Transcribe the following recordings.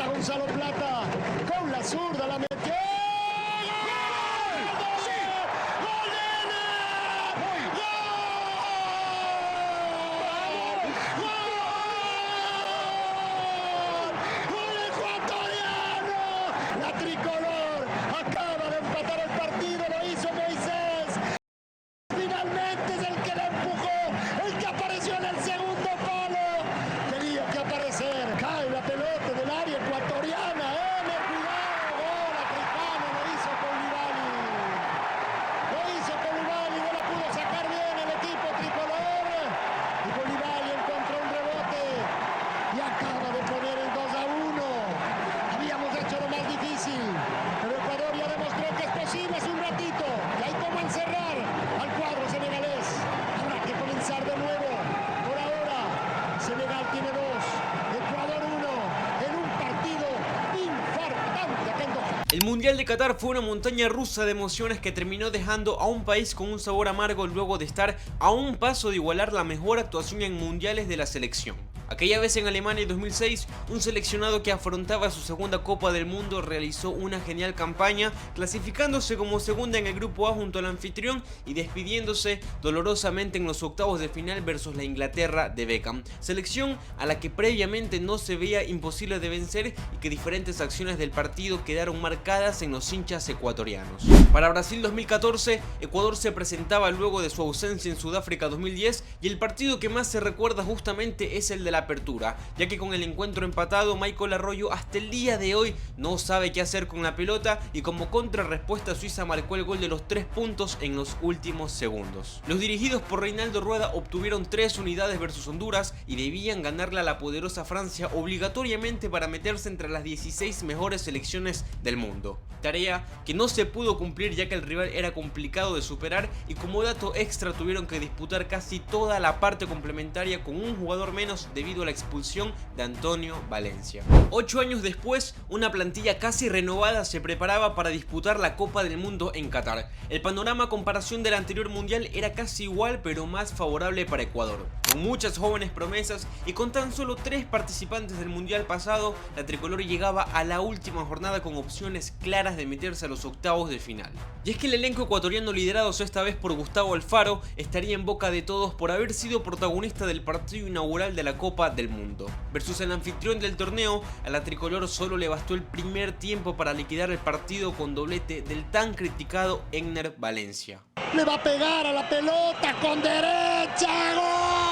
Gonzalo Plata, con la zurda la metió. El Mundial de Qatar fue una montaña rusa de emociones que terminó dejando a un país con un sabor amargo luego de estar a un paso de igualar la mejor actuación en mundiales de la selección. Aquella vez en Alemania en 2006, un seleccionado que afrontaba su segunda Copa del Mundo realizó una genial campaña, clasificándose como segunda en el grupo A junto al anfitrión y despidiéndose dolorosamente en los octavos de final versus la Inglaterra de Beckham, selección a la que previamente no se veía imposible de vencer y que diferentes acciones del partido quedaron marcadas en los hinchas ecuatorianos. Para Brasil 2014, Ecuador se presentaba luego de su ausencia en Sudáfrica 2010 y el partido que más se recuerda justamente es el de la apertura, ya que con el encuentro empatado, Michael Arroyo hasta el día de hoy no sabe qué hacer con la pelota y como contrarrespuesta Suiza marcó el gol de los 3 puntos en los últimos segundos. Los dirigidos por Reinaldo Rueda obtuvieron 3 unidades versus Honduras y debían ganarle a la poderosa Francia obligatoriamente para meterse entre las 16 mejores selecciones del mundo. Tarea que no se pudo cumplir ya que el rival era complicado de superar y como dato extra tuvieron que disputar casi toda la parte complementaria con un jugador menos debido a la expulsión de Antonio Valencia. 8 años después, una plantilla casi renovada se preparaba para disputar la Copa del Mundo en Qatar. El panorama a comparación del anterior mundial era casi igual pero más favorable para Ecuador. Con muchas jóvenes promesas y con tan solo 3 participantes del mundial pasado, la tricolor llegaba a la última jornada con opciones claras de meterse a los octavos de final. Y es que el elenco ecuatoriano liderado esta vez por Gustavo Alfaro estaría en boca de todos por haber sido protagonista del partido inaugural de la Copa del Mundo. Versus el anfitrión del torneo, a la tricolor solo le bastó el primer tiempo para liquidar el partido con doblete del tan criticado Valencia. Le va a pegar a la pelota con derecha. ¡Gol!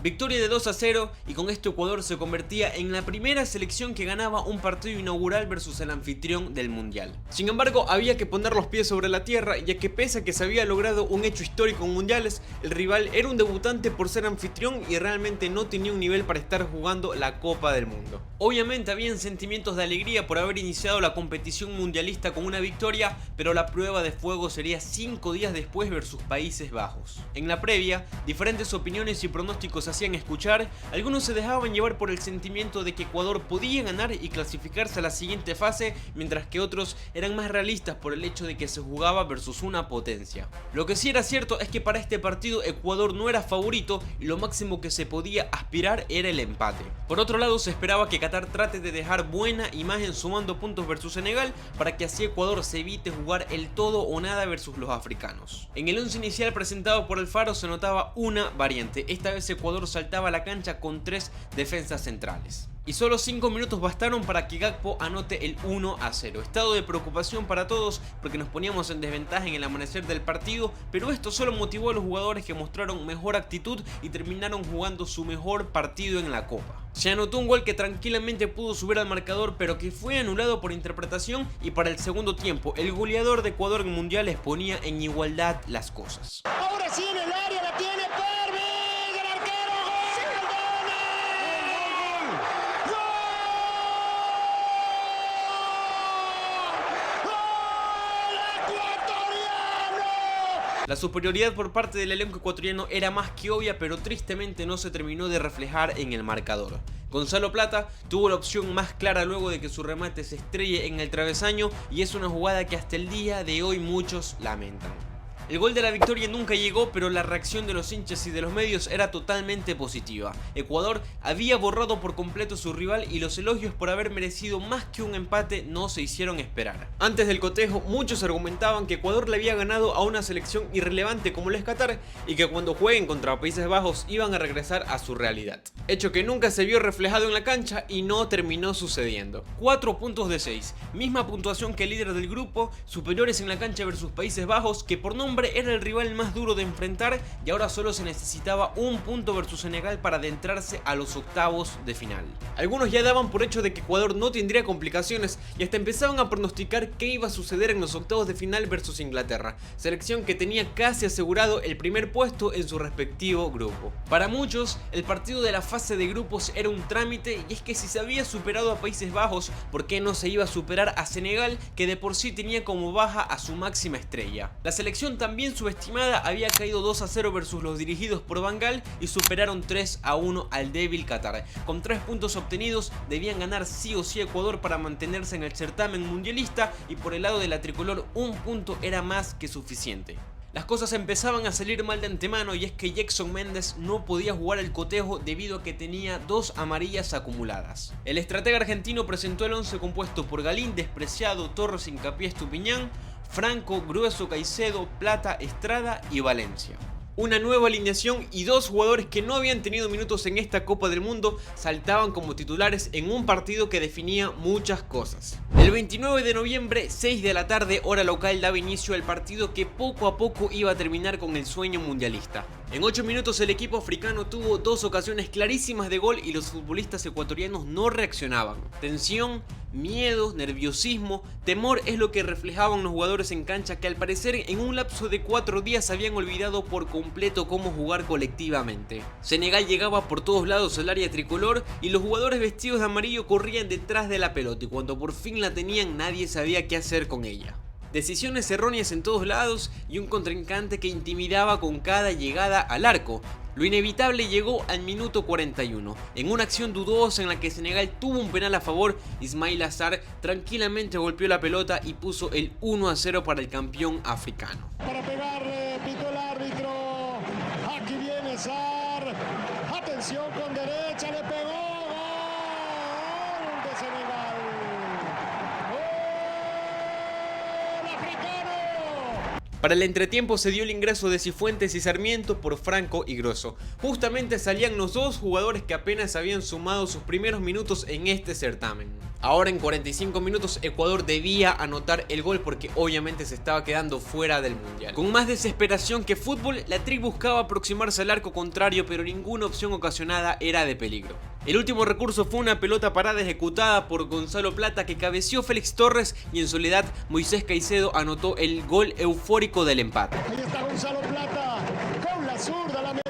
Victoria de 2-0 y con esto Ecuador se convertía en la primera selección que ganaba un partido inaugural versus el anfitrión del mundial. Sin embargo, había que poner los pies sobre la tierra, ya que pese a que se había logrado un hecho histórico en mundiales, el rival era un debutante por ser anfitrión y realmente no tenía un nivel para estar jugando la Copa del Mundo. Obviamente habían sentimientos de alegría por haber iniciado la competición mundialista con una victoria, pero la prueba de fuego sería 5 días después versus Países Bajos. En la previa, diferentes opiniones y pronósticos hacían escuchar, algunos se dejaban llevar por el sentimiento de que Ecuador podía ganar y clasificarse a la siguiente fase, mientras que otros eran más realistas por el hecho de que se jugaba versus una potencia. Lo que sí era cierto es que para este partido Ecuador no era favorito y lo máximo que se podía aspirar era el empate. Por otro lado, se esperaba que Qatar trate de dejar buena imagen sumando puntos versus Senegal para que así Ecuador se evite jugar el todo o nada versus los africanos. En el 11 inicial presentado por Alfaro se notaba una variante, esta vez Ecuador saltaba a la cancha con 3 defensas centrales. Y solo 5 minutos bastaron para que Gakpo anote el 1-0. Estado de preocupación para todos porque nos poníamos en desventaja en el amanecer del partido, pero esto solo motivó a los jugadores que mostraron mejor actitud y terminaron jugando su mejor partido en la Copa. Se anotó un gol que tranquilamente pudo subir al marcador, pero que fue anulado por interpretación, y para el segundo tiempo el goleador de Ecuador en mundiales ponía en igualdad las cosas. Ahora sí en el área la tiene Pervis, el arquero, La superioridad por parte del elenco ecuatoriano era más que obvia, pero tristemente no se terminó de reflejar en el marcador. Gonzalo Plata tuvo la opción más clara luego de que su remate se estrelle en el travesaño y es una jugada que hasta el día de hoy muchos lamentan. El gol de la victoria nunca llegó, pero la reacción de los hinchas y de los medios era totalmente positiva. Ecuador había borrado por completo a su rival y los elogios por haber merecido más que un empate no se hicieron esperar. Antes del cotejo, muchos argumentaban que Ecuador le había ganado a una selección irrelevante como la es Qatar y que cuando jueguen contra Países Bajos iban a regresar a su realidad. Hecho que nunca se vio reflejado en la cancha y no terminó sucediendo. 4 puntos de 6, misma puntuación que el líder del grupo, superiores en la cancha versus Países Bajos, que por nombre era el rival más duro de enfrentar, y ahora solo se necesitaba un punto versus Senegal para adentrarse a los octavos de final. Algunos ya daban por hecho de que Ecuador no tendría complicaciones y hasta empezaban a pronosticar qué iba a suceder en los octavos de final versus Inglaterra, selección que tenía casi asegurado el primer puesto en su respectivo grupo. Para muchos, el partido de la fase de grupos era un trámite, y es que si se había superado a Países Bajos, ¿por qué no se iba a superar a Senegal, que de por sí tenía como baja a su máxima estrella? La selección también subestimada había caído 2-0 versus los dirigidos por Van Gaal y superaron 3-1 al débil Qatar. Con 3 puntos obtenidos debían ganar sí o sí Ecuador para mantenerse en el certamen mundialista, y por el lado de la tricolor un punto era más que suficiente. Las cosas empezaban a salir mal de antemano, y es que Jackson Méndez no podía jugar el cotejo debido a que tenía 2 amarillas acumuladas. El estratega argentino presentó el 11 compuesto por Galíndez, Preciado, Torres, Hincapié, Estupiñán, Franco, Grueso, Caicedo, Plata, Estrada y Valencia. Una nueva alineación y 2 jugadores que no habían tenido minutos en esta Copa del Mundo saltaban como titulares en un partido que definía muchas cosas. El 29 de noviembre, 6 de la tarde, hora local, daba inicio al partido que poco a poco iba a terminar con el sueño mundialista. En 8 minutos el equipo africano tuvo 2 ocasiones clarísimas de gol y los futbolistas ecuatorianos no reaccionaban. Tensión, miedo, nerviosismo, temor es lo que reflejaban los jugadores en cancha, que al parecer en un lapso de 4 días habían olvidado por completo cómo jugar colectivamente. Senegal llegaba por todos lados al área tricolor y los jugadores vestidos de amarillo corrían detrás de la pelota, y cuando por fin la tenían nadie sabía qué hacer con ella. Decisiones erróneas en todos lados y un contrincante que intimidaba con cada llegada al arco. Lo inevitable llegó al minuto 41. En una acción dudosa en la que Senegal tuvo un penal a favor, Ismail Sarr tranquilamente golpeó la pelota y puso el 1-0 para el campeón africano. Para pegar, pitó el árbitro. Aquí viene Sarr. Atención con derecha, le pegó. Gol de Senegal. ¡Gol africano! Para el entretiempo se dio el ingreso de Cifuentes y Sarmiento por Franco y Grueso. Justamente salían los 2 jugadores que apenas habían sumado sus primeros minutos en este certamen. Ahora en 45 minutos Ecuador debía anotar el gol, porque obviamente se estaba quedando fuera del mundial. Con más desesperación que fútbol, la Tri buscaba aproximarse al arco contrario, pero ninguna opción ocasionada era de peligro. El último recurso fue una pelota parada ejecutada por Gonzalo Plata, que cabeceó Félix Torres, y en soledad Moisés Caicedo anotó el gol eufórico del empate. Ahí está Gonzalo Plata. Con la zurda la metió.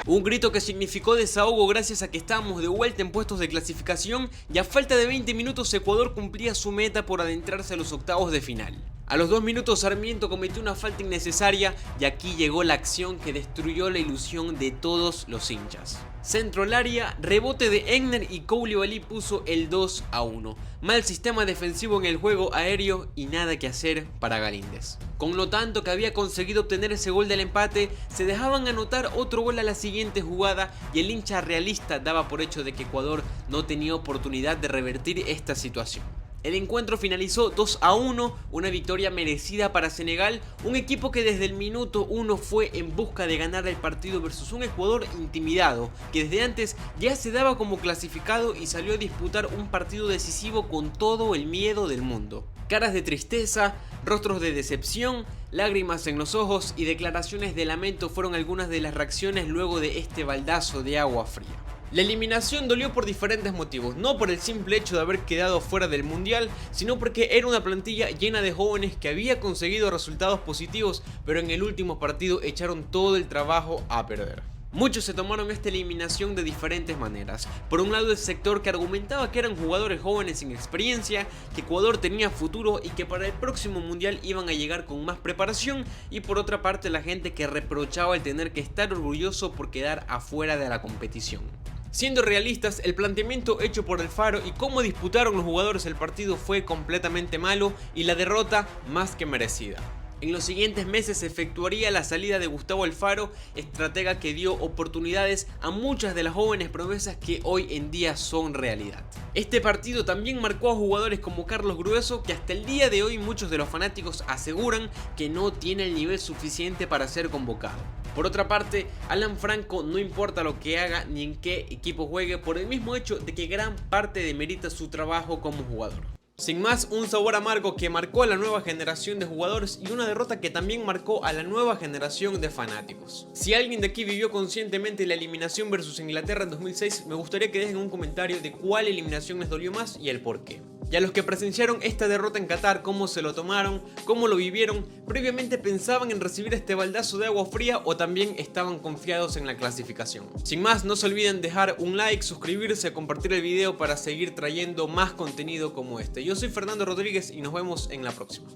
Un grito que significó desahogo gracias a que estábamos de vuelta en puestos de clasificación, y a falta de 20 minutos Ecuador cumplía su meta por adentrarse a los octavos de final. A los 2 minutos Sarmiento cometió una falta innecesaria, y aquí llegó la acción que destruyó la ilusión de todos los hinchas. Centro al área, rebote de Egner y Koulibaly puso el 2-1. Mal sistema defensivo en el juego aéreo y nada que hacer para Galíndez. Con lo tanto que había conseguido obtener ese gol del empate, se dejaban anotar otro gol a la siguiente jugada, y el hincha realista daba por hecho de que Ecuador no tenía oportunidad de revertir esta situación. El encuentro finalizó 2-1, una victoria merecida para Senegal, un equipo que desde el minuto 1 fue en busca de ganar el partido versus un Ecuador intimidado, que desde antes ya se daba como clasificado y salió a disputar un partido decisivo con todo el miedo del mundo. Caras de tristeza, rostros de decepción, lágrimas en los ojos y declaraciones de lamento fueron algunas de las reacciones luego de este baldazo de agua fría. La eliminación dolió por diferentes motivos, no por el simple hecho de haber quedado fuera del mundial, sino porque era una plantilla llena de jóvenes que había conseguido resultados positivos, pero en el último partido echaron todo el trabajo a perder. Muchos se tomaron esta eliminación de diferentes maneras. Por un lado, el sector que argumentaba que eran jugadores jóvenes sin experiencia, que Ecuador tenía futuro y que para el próximo mundial iban a llegar con más preparación, y por otra parte la gente que reprochaba el tener que estar orgulloso por quedar afuera de la competición. Siendo realistas, el planteamiento hecho por Alfaro y cómo disputaron los jugadores el partido fue completamente malo y la derrota más que merecida. En los siguientes meses se efectuaría la salida de Gustavo Alfaro, estratega que dio oportunidades a muchas de las jóvenes promesas que hoy en día son realidad. Este partido también marcó a jugadores como Carlos Grueso, que hasta el día de hoy muchos de los fanáticos aseguran que no tiene el nivel suficiente para ser convocado. Por otra parte, Alan Franco no importa lo que haga ni en qué equipo juegue, por el mismo hecho de que gran parte demerita su trabajo como jugador. Sin más, un sabor amargo que marcó a la nueva generación de jugadores y una derrota que también marcó a la nueva generación de fanáticos. Si alguien de aquí vivió conscientemente la eliminación versus Inglaterra en 2006, me gustaría que dejen un comentario de cuál eliminación les dolió más y el por qué. Y a los que presenciaron esta derrota en Qatar, cómo se lo tomaron, cómo lo vivieron, previamente pensaban en recibir este baldazo de agua fría o también estaban confiados en la clasificación. Sin más, no se olviden dejar un like, suscribirse, compartir el video para seguir trayendo más contenido como este. Yo soy Fernando Rodríguez y nos vemos en la próxima.